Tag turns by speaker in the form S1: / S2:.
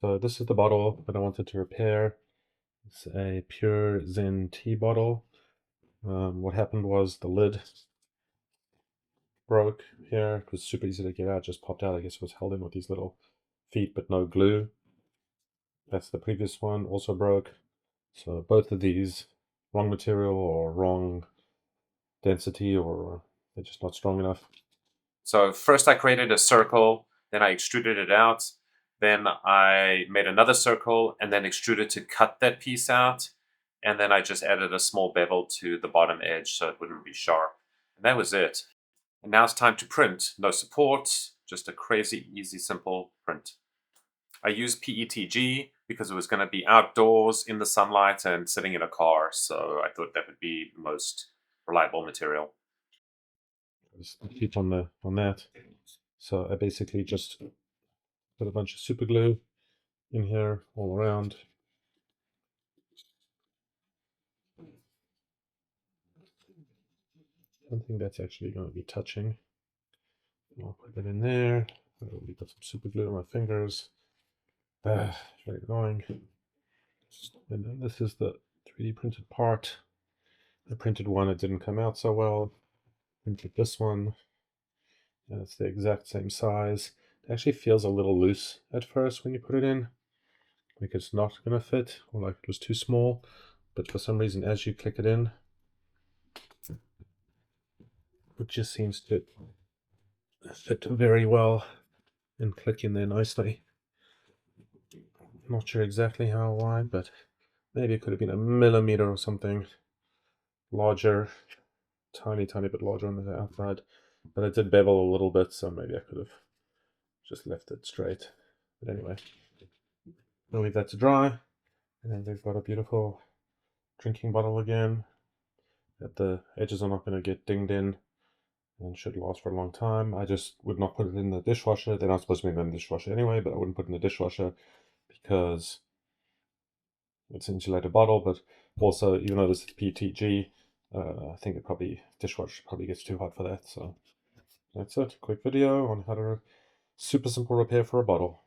S1: So this is the bottle that I wanted to repair. It's a Pure Zen Tea bottle. What happened was the lid broke here. It was super easy to get out, just popped out. I guess it was held in with these little feet, but no glue. That's the previous one, also broke. So both of these, wrong material or wrong density, or they're just not strong enough.
S2: So first I created a circle, then I extruded it out, then I made another circle and then extruded to cut that piece out, and then I just added a small bevel to the bottom edge so it wouldn't be sharp. And that was it. And now it's time to print. No support, just a crazy, easy, simple print. I used PETG because it was going to be outdoors in the sunlight and sitting in a car, so I thought that would be the most reliable material.
S1: Just keep on that. So I basically just put a bunch of super glue in here all around. I don't think that's actually going to be touching. I'll put it in there. We got some super glue on my fingers. Very annoying. And then this is the 3D printed part. I printed one, it didn't come out so well. Printed this one, and it's the exact same size. It actually feels a little loose at first when you put it in, like it's not gonna fit, or like it was too small. But for some reason, as you click it in, it just seems to fit very well and click in there nicely. Not sure exactly how, why, but maybe it could have been a millimeter or something larger, tiny bit larger on the outside. But it did bevel a little bit, so maybe I could have just left it straight. But anyway, we'll leave that to dry. And then we've got a beautiful drinking bottle again. That the edges are not going to get dinged in and should last for a long time. I just would not put it in the dishwasher. They're not supposed to be in the dishwasher anyway, but I wouldn't put it in the dishwasher because it's an insulated bottle. But also, even though this is PETG, I think it probably dishwasher probably gets too hot for that. So that's it. Quick video on how to super simple repair for a bottle.